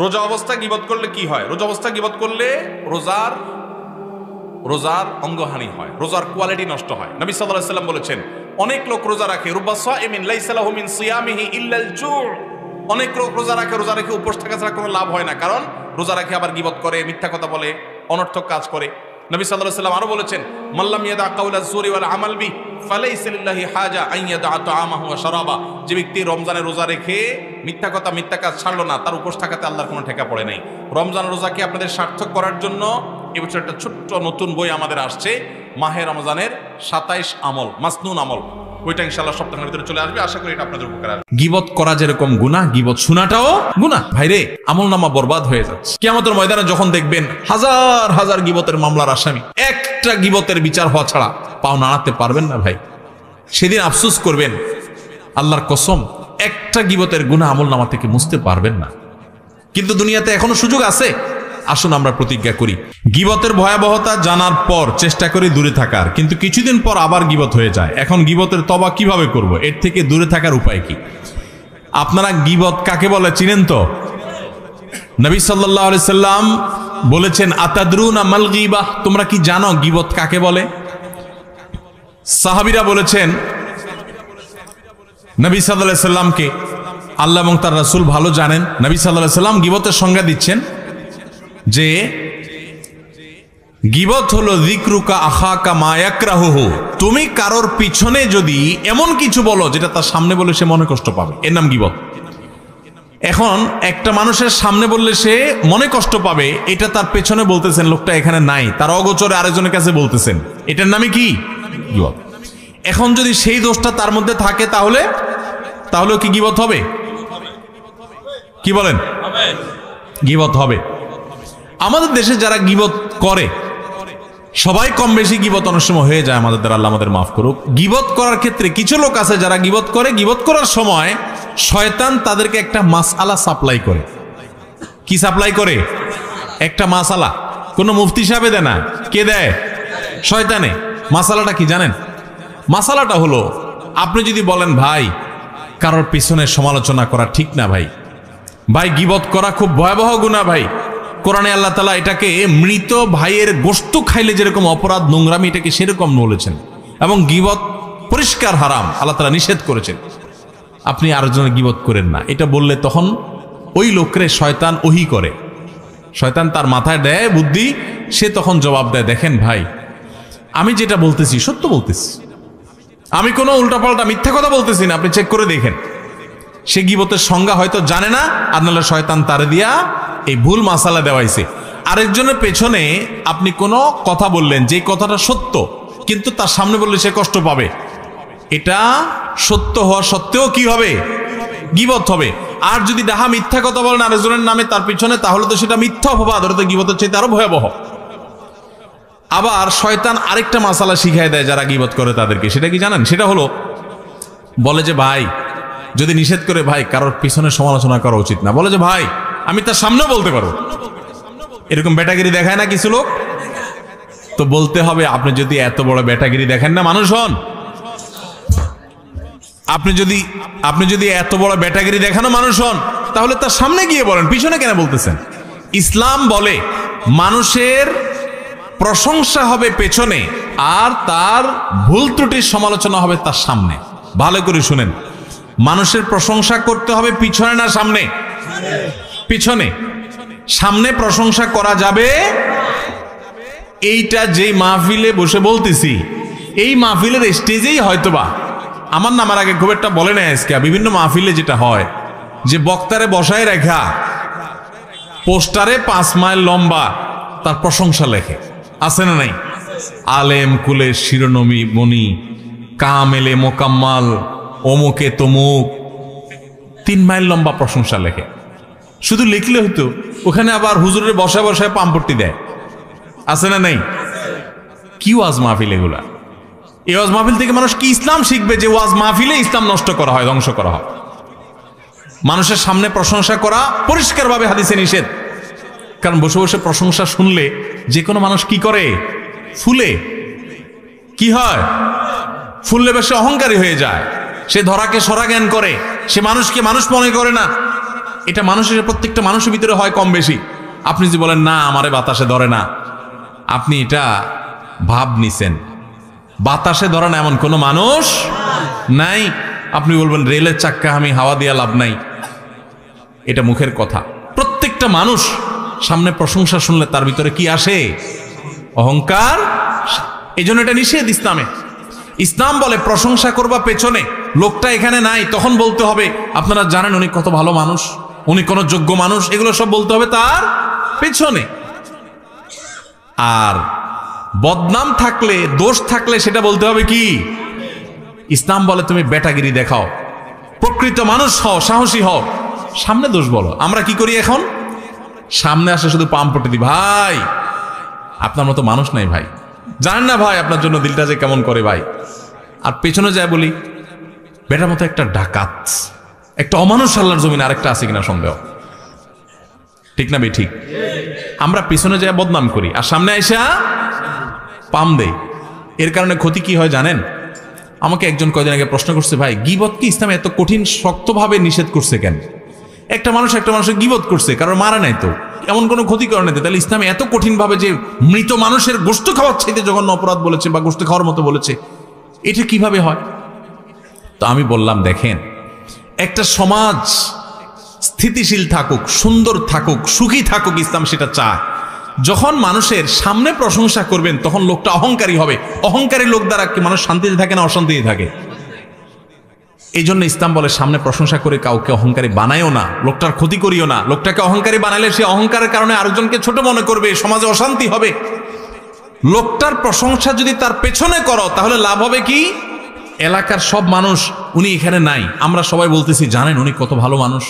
রোজা অবস্থা গীবত করলে কি হয়? রোজা অবস্থা গীবত করলে রোজার অঙ্গহানি হয়, রোজার কোয়ালিটি নষ্ট হয়। নবী সাল্লাল্লাহু আলাইহি ওয়াসাল্লাম বলেছেন, অনেক লোক রোজা রাখে, রুব্বা সাইমিন লাইসা লাহু মিন সিয়ামিহি ইল্লাল জু', অনেক লোক রোজা রাখে, রোজা রেখে উপোস থাকা ছাড়া কোনো লাভ হয় না, কারণ রোজা রাখে আবার গীবত করে, মিথ্যা কথা বলে, অনর্থক কাজ করে। নবী সাল্লাল্লাহু আলাইহি ওয়াসাল্লাম আরো বলেছেন, মাল্লাম ইয়াদা কাউলা যুরি ওয়াল আমাল বি ফালাইসা লিল্লাহি হাজা আন ইয়াদা তাআমাহু ওয়া শারাবা, যে ব্যক্তি রমজানে রোজা রেখে মিথ্যা কথা মিথ্যা কাজ ছাড়লো না, তার উপোস থাকাতে আল্লাহর কোনো ঠেকা পড়ে নাই। রমজান রোজাকে আপনাদের সার্থক করার জন্য এবছর একটা ছোট্ট নতুন বই আমাদের আসছে, মাহে রমজানের 27 আমল, মাসনুন আমল। ওইটা ইনশাআল্লাহ সপ্তাহের ভিতরে চলে আসবে, আশা করি এটা আপনাদের উপকার আসবে। গীবত করা যেরকম গুনাহ, গীবত শোনাটাও গুনাহ। ভাইরে, আমলনামা বরবাদ হয়ে যাচ্ছে। কিয়ামতের ময়দানে যখন দেখবেন হাজার হাজার গীবতের মামলার আসামি, একটা গীবতের বিচার হওয়া ছাড়া পাও নাড়াতে পারবেন না ভাই, সেদিন আফসোস করবেন। আল্লাহর কসম, একটা গীবতের গুনাহ আমলনামা থেকে মুছতে পারবেন না। কিন্তু দুনিয়াতে এখনো সুযোগ আছে। আসুন আমরা প্রতিজ্ঞা করি, গীবতের ভয়াবহতা জানার পর চেষ্টা করি দূরে থাকার, কিন্তু কিছুদিন পর আবার গীবত হয়ে যায়। এখন গীবতের তওবা কিভাবে করব? এর থেকে দূরে থাকার উপায় কি? আপনারা গীবত কাকে বলে চিনেন তো? নবী সাল্লাল্লাহু আলাইহি সাল্লাম বলেছেন, আতাদরুনা মাল গীবাহ, তোমরা কি জানো গীবত কাকে বলে? সাহাবীরা বলেছেন নবী সাল্লাল্লাহু আলাইহি সাল্লামকে, আল্লাহ এবং তার রাসূল ভালো জানেন। নবী সাল্লাল্লাহু আলাইহি সাল্লাম গীবতের সংজ্ঞা দিচ্ছেন যে গীবত হলো যিকরুকা আখাকা মা ইয়াকরাহুহু, তুমি কারোর পিছনে যদি এমন কিছু বলো যেটা তার সামনে বলে সে মনে কষ্ট পাবে, এর নাম গীবত। এখন একটা মানুষের সামনে বললে সে মনে কষ্ট পাবে, এটা তার পেছনে বলতেছেন, লোকটা এখানে নাই, তার অগোচরে আরেকজনের কাছে বলতেছেন, এটার নামই কি? গীবত। এখন যদি সেই দোষটা তার মধ্যে থাকে তাহলেও কি গীবত হবে? কি বলেন? গীবত হবে। আমাদের দেশে যারা গীবত করে, সবাই কম বেশি গীবত অনেক সময় হয়ে যায় আমাদের দ্বারা, আল্লাহ আমাদের মাফ করুক। গীবত করার ক্ষেত্রে কিছু লোক আছে যারা গীবত করে, গীবত করার সময় শয়তান তাদেরকে একটা মাসআলা সাপ্লাই করে। কি সাপ্লাই করে? একটা মাসআলা। কোন মুফতি সাহেব দেয় না, কে দেয়? শয়তানে। মাসআলাটা কি জানেন? মাসআলাটা হলো, আপনি যদি বলেন ভাই কারোর পিছনে সমালোচনা করা ঠিক না ভাই, গীবত করা খুব ভয়াবহ গুনাহ ভাই, কোরআনে আল্লাহ তাআলা এটাকে মৃত ভাইয়ের গোশত খাইলে যেরকম অপরাধ, নোংরামি, এটাকে সেরকম বলেছেন, এবং গীবত পরিষ্কার হারাম, আল্লাহ তাআলা নিষেধ করেছেন। আপনি আরেকজনের গীবত করেন না, এটা বললে তখন ওই লোকরে শয়তান ওহী করে, শয়তান তার মাথায় দেয় বুদ্ধি, সে তখন জবাব দেয়, দেখেন ভাই আমি যেটা বলতেছি সত্য বলতেছি, আমি কোনো উল্টাপাল্টা মিথ্যা কথা বলতেছি না, আপনি চেক করে দেখেন। সে গীবতের সংজ্ঞা হয়তো জানে না, আর নাহলে শয়তান তারে দিয়া এই ভুল মাসালা দেওয়াইছে। আরেকজনের পেছনে আপনি কোনো কথা বললেন, যে কথাটা সত্য, কিন্তু তার সামনে বললে সে কষ্ট পাবে, এটা সত্য হওয়া সত্ত্বেও কি হবে? গীবত হবে। আর যদি ডাহা মিথ্যা কথা বলেন আরেকজনের নামে তার পিছনে, তাহলে তো সেটা মিথ্যা অপবাদ, ওটা তো গীবতের চাইতে আরো ভয়াবহ। আবার শয়তান আরেকটা মাসালা শিখায় দেয় যারা গীবত করে তাদেরকে, সেটা কি জানেন? সেটা হলো, বলে যে ভাই যদি নিষেধ করে, ভাই কারোর পিছনে সমালোচনা করা উচিত না, বলে যে ভাই আমি তার সামনেও বলতে পারবো, এরকম বেটাগিরি দেখায় না কিছু লোক? তো বলতে হবে, আপনি যদি এত বড় বেটাগিরি দেখেন না মানুষ হন, আপনি যদি এত বড় বেটাগিরি দেখানো মানুষ হন, তাহলে তার সামনে গিয়ে বলেন, পিছনে কেন বলতেছেন? ইসলাম বলে মানুষের প্রশংসা হবে পেছনে, আর তার ভুল ত্রুটির সমালোচনা হবে তার সামনে। ভালো করে শুনেন, মানুষের প্রশংসা করতে হবে পিছনে না সামনে? পিছনে। সামনে প্রশংসা করা যাবে, এইটা যেই মাহফিলে বসে বলতেছি, এই মাহফিলের স্টেজেই হয়তোবা, আমার নামার আগে খুব একটা বলে না আজকে, বিভিন্ন মাহফিলে যেটা হয় যে বক্তারে বসায় রেখা পোস্টারে 5 মাইল লম্বা তার প্রশংসা লেখে, আছে না নাই? আলেম কুলের শিরোনবী মণি, কামেলে মোকাম্মাল, অমুকে তমুক, 3 মাইল লম্বা প্রশংসা লেখে। শুধু লিখলে হতো, ওখানে আবার হুজুরের বসায় বসায় পাম্পটি দেয়, আছে না নাই? কি ওয়াজ মাহফিল এগুলা? এই ওয়াজ মাহফিল থেকে মানুষ কি ইসলাম শিখবে যে ওয়াজ মাহফিলে ইসলাম নষ্ট করা হয়, ধ্বংস করা হয়? মানুষের সামনে প্রশংসা করা পরিষ্কারভাবে হাদিসে নিষেধ, কারণ বসে বসে প্রশংসা শুনলে যে কোনো মানুষ কি করে? ফুলে। কি হয়? ফুললে বেশি অহংকারী হয়ে যায়, সে ধরাকে সরা জ্ঞান করে, সে মানুষকে মানুষ মনে করে না। এটা মানুষের প্রত্যেকটা মানুষের ভিতরে হয় কম বেশি। আপনি যদি বলেন না আমারে বাতাসে ধরে না, আপনি এটা ভাব নিছেন। বাতাসে ধরে না এমন কোনো মানুষ নাই। আপনি বলবেন রেলের চাক্কা আমি হাওয়া দিয়া লাভ নাই, এটা মুখের কথা। প্রত্যেকটা মানুষ সামনে প্রশংসা শুনলে তার ভিতরে কি আসে? অহংকার। এই জন্য এটা নিষেধ ইসলামে। ইসলাম বলে প্রশংসা করবা পেছনে, লোকটা এখানে নাই তখন বলতে হবে আপনারা জানেন উনি কত ভালো মানুষ, উনি কোন যোগ্য মানুষ, এগুলো সব বলতে হবে তার পেছনে। আর বদনাম থাকলে, দোষ থাকলে সেটা বলতে হবে কি? ইসলাম বলে তুমি বেটাগিরি দেখাও, প্রকৃত মানুষ হও, সাহসী হও, সামনে দোষ বলো। আমরা কি করি এখন? সামনে আসে শুধু পাম পটে দি, ভাই আপনার মতো মানুষ নাই ভাই, জানেন না ভাই আপনার জন্য দিলটা যে কেমন করে ভাই। আর পেছনে যায় বলি বেটার মতো একটা ডাকাত, একটা অমানুষ আল্লাহর জমিনে আরেকটা আছে কিনা সন্দেহ। ঠিক না ভাই? ঠিক। আমরা পিছনে যায় বদনাম করি আর সামনে আইসা পাম দেই। এর কারণে ক্ষতি কি হয় জানেন? আমাকে একজন কয়দিন আগে প্রশ্ন করছে, ভাই গীবত কি ইসলামে এত কঠিন শক্তভাবে নিষেধ করছে কেন? একটা মানুষ একটা মানুষের গীবত করছে, কারণ মারা নাই তো, এমন কোনো ক্ষতি করে নাই, তাহলে ইসলামে এত কঠিন ভাবে যে মৃত মানুষের গোশত খাওয়ার চাইতে জঘন্য অপরাধ বলেছে বা গোশত খাওয়ার মতো বলেছে, এটা কিভাবে হয়? তো আমি বললাম দেখেন, একটা সমাজ স্থিতিশীল থাকুক, সুন্দর থাকুক, সুখী থাকুক, ইসলাম সেটা চায়। যখন মানুষের সামনে প্রশংসা করবেন তখন লোকটা অহংকারী হবে। অহংকারী লোক দ্বারা কি মানুষ শান্তিতে থাকে না অশান্তিতে থাকে? এই জন্য ইসলাম বলে সামনে প্রশংসা করে কাউকে অহংকারী বানায়ও না, লোকটার ক্ষতি করিও না। লোকটাকে অহংকারী বানাইলে সে অহংকারের কারণে আরেকজনকে ছোট মনে করবে, সমাজে অশান্তি হবে। লোকটার প্রশংসা যদি তার পেছনে করো তাহলে লাভ হবে কি? এলাকার সব মানুষ, উনি এখানে নাই, আমরা সবাই বলতেছি জানেন উনি কত ভালো মানুষ,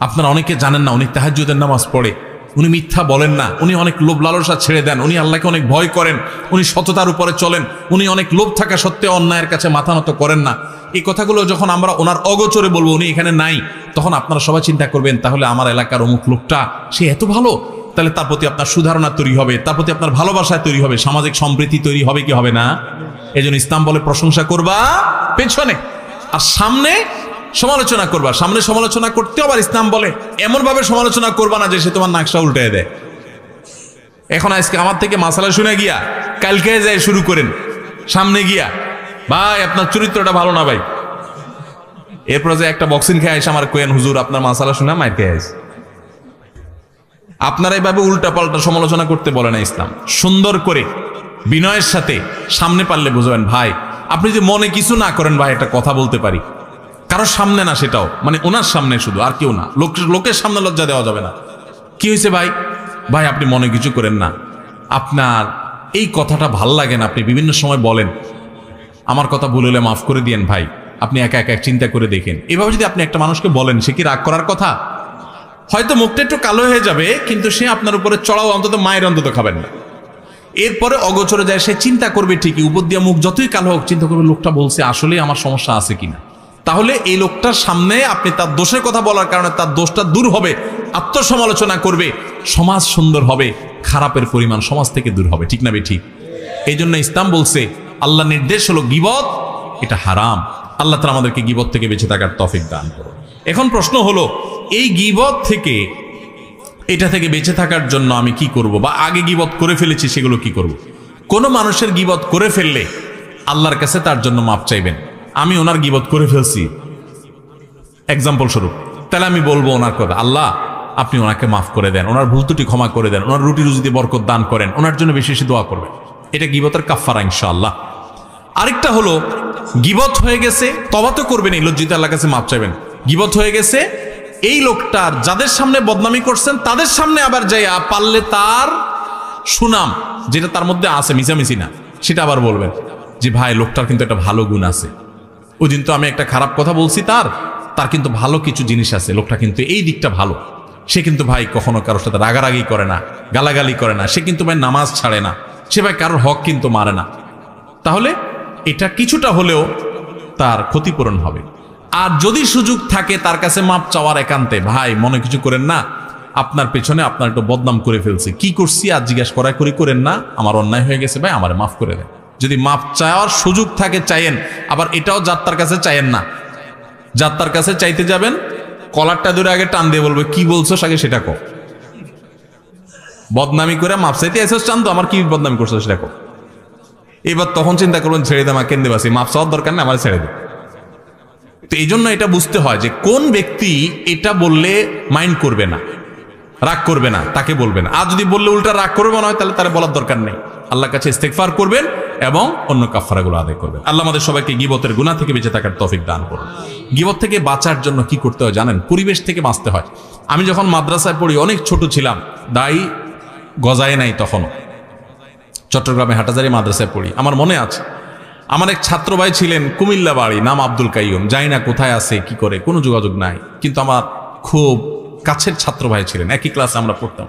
আপনারা অনেকে জানেন না উনি তাহাজ্জুদের নামাজ পড়ে, উনি মিথ্যা বলেন না, উনি অনেক লোভ লালসা ছেড়ে দেন, উনি আল্লাহকে অনেক ভয় করেন, উনি সততার উপরে চলেন, উনি অনেক লোভ থাকা সত্ত্বেও অন্যায়ের কাছে মাথা নত করেন না। এই কথাগুলো যখন আমরা ওনার অগোচরে বলবো, উনি এখানে নাই, তখন আপনারা সবাই চিন্তা করবেন তাহলে আমার এলাকার অমুক লোকটা সে এত ভালো, তাহলে তার প্রতি আপনার সুধারণা তৈরি হবে, তার প্রতি আপনার ভালোবাসায় তৈরি হবে, সামাজিক সম্প্রীতি তৈরি হবে কি হবে না? এই জন্য ইসলাম বলে প্রশংসা করবা পেছনে, আর সামনে সমালোচনা করবা। সামনে সমালোচনা করতে আবার ইসলাম বলে এমন ভাবে সমালোচনা করবা না যে সে তোমার নাকশা উল্টে দেয়। এখন আজকে আমার থেকে মাসালা শুনে গিয়া কালকে যায় শুরু করেন, সামনে গিয়া ভাই আপনার চরিত্রটা ভালো না ভাই, এরপর যে একটা বক্সিং খেয়ে আসে আমার কোয়েন হুজুর আপনার মাসালা শুনে মাইর খেয়ে আসে। আপনারা এইভাবে উল্টা পাল্টা সমালোচনা করতে বলে না ইসলাম। সুন্দর করে বিনয়ের সাথে সামনে পারলে বুঝবেন ভাই আপনি যে মনে কিছু না করেন ভাই একটা কথা বলতে পারি, কারোর সামনে না, সেটাও মানে ওনার সামনে শুধু, আর কেউ না, লোকের সামনে লজ্জা দেওয়া যাবে না। কি হয়েছে ভাই? ভাই আপনি মনে কিছু করেন না, আপনার এই কথাটা ভাল লাগে না, আপনি বিভিন্ন সময় বলেন, আমার কথা ভুল হলে মাফ করে দিয়েন ভাই, আপনি একা একা চিন্তা করে দেখেন। এভাবে যদি আপনি একটা মানুষকে বলেন, সে কি রাগ করার কথা? হয়তো মুখটা একটু কালো হয়ে যাবে, কিন্তু সে আপনার উপরে চড়াও অন্তত মায়ের অন্তত খাবেন না। এরপরে অগোচরে যায় সে চিন্তা করবে ঠিকই, উপর দিয়া মুখ যতই কালো হোক চিন্তা করবে লোকটা বলছে আসলে আমার সমস্যা আছে কিনা। তাহলে এই লোকটার সামনে আপনি তার দোষের কথা বলার কারণে তার দোষটা দূর হবে, আত্মসমালোচনা করবে, সমাজ সুন্দর হবে, খারাপের পরিমাণ সমাজ থেকে দূর হবে। ঠিক না বে ঠিক? এই জন্য ইসলাম বলছে, আল্লাহ নির্দেশ হলো গীবত এটা হারাম। আল্লাহ তাআলা আমাদেরকে গীবত থেকে বেঁচে থাকার তৌফিক দান করুন। এখন প্রশ্ন হলো এই গীবত থেকে, এটা থেকে বেঁচে থাকার জন্য আমি কি করব, বা আগে গীবত করে ফেলেছি সেগুলো কি করব? কোন মানুষের গীবত করে ফেললে আল্লাহর কাছে তার জন্য মাপ চাইবেন। আমি ওনার গীবত করে ফেলছি এক্সাম্পল স্বরূপ, তাহলে আমি বলবো ওনার কথা, আল্লাহ আপনি ওনাকে মাফ করে দেন, ওনার ভুল ত্রুটি ক্ষমা করে দেন, ওনার রুটি রুজিতে বরকত দান করেন, ওনার জন্য বেশি বেশি দোয়া করবেন। এটা গীবতের কাফারা ইনশাআল্লাহ। আরেকটা হলো গীবত হয়ে গেছে, তওবা তো করবেন, এই লজ্জিত আল্লাহর কাছে মাপ চাইবেন। গীবত হয়ে গেছে, এই লোকটার যাদের সামনে বদনামি করছেন তাদের সামনে আবার যাইয়া পারলে তার সুনাম যেটা তার মধ্যে আছে, মিছামিছি না, সেটা আবার বলবেন যে ভাই লোকটার কিন্তু একটা ভালো গুণ আছে, ওই দিন তো আমি একটা খারাপ কথা বলছি, তার কিন্তু ভালো কিছু জিনিস আছে, লোকটা কিন্তু এই দিকটা ভালো, সে কিন্তু ভাই কখনো কারোর সাথে রাগারাগি করে না, গালাগালি করে না, সে কিন্তু ভাই নামাজ ছাড়ে না, সে ভাই কারোর হক কিন্তু মারে না। তাহলে এটা কিছুটা হলেও তার ক্ষতিপূরণ হবে। আর যদি সুযোগ থাকে তার কাছে মাপ চাওয়ার, একান্তে ভাই মনে কিছু করেন না, আপনার পেছনে আপনার একটু বদনাম করে ফেলছে, কি করছি আর জিজ্ঞাসা করেন না, আমার অন্যায় হয়ে গেছে ভাই আমারে মাফ করে দেন। যদি মাপ চাওয়ার সুযোগ থাকে চাইেন, আবার এটাও যার তার কাছে চাইেন না, যার তার কাছে চাইতে যাবেন কলারটা ধরে আগে টান দিয়ে বলবে কি বলছো আগে সেটা কো। বদনামি করে মাপ চাইতে এসেছ চান তো, আমার কি বদনামি করছো সেটা কো। এবার তখন চিন্তা করবেন ছেড়ে দে, আমার কেন্দ্রে বাসি, মাপ চাওয়ার দরকার নেই, আমার ছেড়ে দে। তো এই জন্য এটা বুঝতে হয় যে কোন ব্যক্তি এটা বললে মাইন্ড করবে না, রাগ করবে না, তাকে বলবেন। আর যদি বললে উল্টা রাগ করবে না হয়, তাহলে তার বলার দরকার নেই। আল্লাহর কাছে ইস্তেগফার করবেন এবং অন্য কাফারাগুলো আদায় করবেন। আল্লাহ আমাদের সবাইকে গীবতের গুনাহ থেকে বেঁচে থাকার তৌফিক দান করুন। গীবত থেকে বাঁচার জন্য কি করতে হয় জানেন? পরিবেশ থেকে বাঁচতে হয়। আমি যখন মাদ্রাসায় পড়ি, অনেক ছোট ছিলাম, দায়ী গজায় নাই তখনও, চট্টগ্রামে হাটাজারি মাদ্রাসায় পড়ি। আমার মনে আছে, আমার এক ছাত্র ভাই ছিলেন, কুমিল্লা বাড়ি, নাম আব্দুল কাইয়ুম। জানি না কোথায় আছে, কি করে, কোনো যোগাযোগ নাই, কিন্তু আমার খুব কাছের ছাত্র ভাই ছিলেন, একই ক্লাসে আমরা পড়তাম।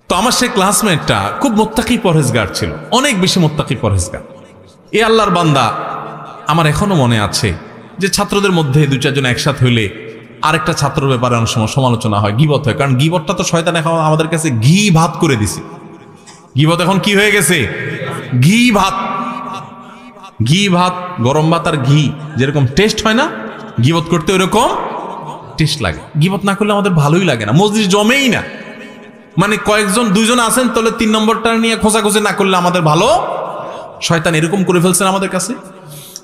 তো আমার সেই ক্লাসমেটটা খুব মুত্তাকি পরহেজগার ছিল, অনেক বেশি মুত্তাকি পরহেজগার। এ আল্লাহর বান্দা, আমার এখনো মনে আছে যে ছাত্রদের মধ্যে দু চারজন একসাথে হইলে আরেকটা ছাত্রের ব্যাপারে অনেক সময় সমালোচনা হয়, গীবত হয়। কারণ গীবতটা তো শয়তান এখন আমাদের কাছে ঘি ভাত করে দিছে। গীবত এখন কি হয়ে গেছে? ঘি ভাত। ঘি ভাত, গরম ভাত আর ঘি যেরকম টেস্ট হয় না, গীবত করতে ওইরকম টেস্ট লাগে। গীবত না করলে আমাদের ভালোই লাগে না, মজলিস জমেই না। মানে কয়েকজন দুইজন আছেন, তাহলে 3 নম্বরটা নিয়ে খোঁজাখুঁজি না করলে আমাদের ভালো। শয়তান এরকম করে ফেলছেন আমাদের কাছে।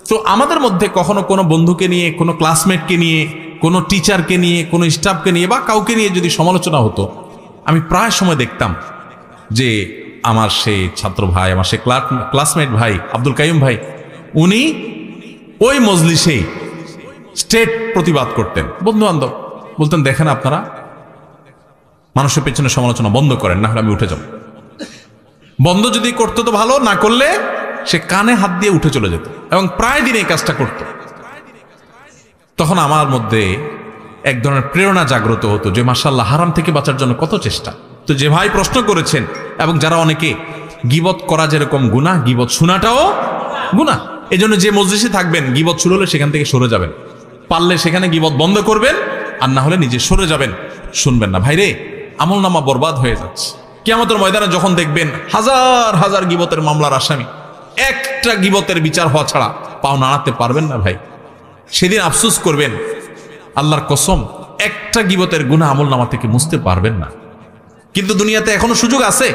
তো আমাদের মধ্যে কখনো কোনো বন্ধুকে নিয়ে, কোনো ক্লাসমেটকে নিয়ে, কোনো টিচারকে নিয়ে, কোনো স্টাফকে নিয়ে বা কাউকে নিয়ে যদি সমালোচনা হতো, আমি প্রায় সময় দেখতাম যে আমার সেই ছাত্র ভাই, আমার সেই ক্লাসমেট ভাই আব্দুল কাইয়ুম ভাই, উনি ওই মজলিসেই স্টেট প্রতিবাদ করতেন। বন্ধু বান্ধব বলতেন, দেখেন আপনারা মানুষের পেছনে সমালোচনা বন্ধ করেন, না হলে আমি উঠে যাব। বন্ধ যদি করতো তো ভালো, না করলে সে কানে হাত দিয়ে উঠে চলে যেত এবং প্রায় দিন এই কাজটা করত। তখন আমার মধ্যে এক ধরনের প্রেরণা জাগ্রত হতো যে মাশাআল্লাহ, হারাম থেকে বাঁচার জন্য কত চেষ্টা। তো যে ভাই প্রশ্ন করেছেন এবং যারা অনেকে, গীবত করা যেরকম গুনাহ, গীবত শোনাটাও গুনাহ। এই জন্য যে মজলিসে থাকবেন, গীবত শুরু হলে সেখান থেকে সরে যাবেন। পারলে সেখানে গীবত বন্ধ করবেন, আর না হলে নিজে সরে যাবেন, শুনবেন না। ভাইরে, আমলনামা বরবাদ হয়ে যাচ্ছে। কিয়ামতের ময়দানে যখন দেখবেন হাজার হাজার গীবতের মামলার আসামি, একটা গীবতের বিচার হওয়া ছাড়া পাও নাড়াতে পারবেন না ভাই। সেদিন আফসোস করবেন, আল্লাহর কসম, একটা গীবতের গুনাহ আমলনামা থেকে মুছতে পারবেন না। কিন্তু দুনিয়াতে এখনো সুযোগ আছে।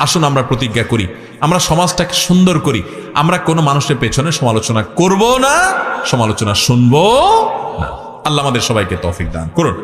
আসুন আমরা প্রতিজ্ঞা করি, আমরা সমাজটাকে সুন্দর করি। আমরা কোনো মানুষের পেছনে সমালোচনা করব না, সমালোচনা শুনবো না। আল্লাহ আমাদের সবাইকে তৌফিক দান করুন।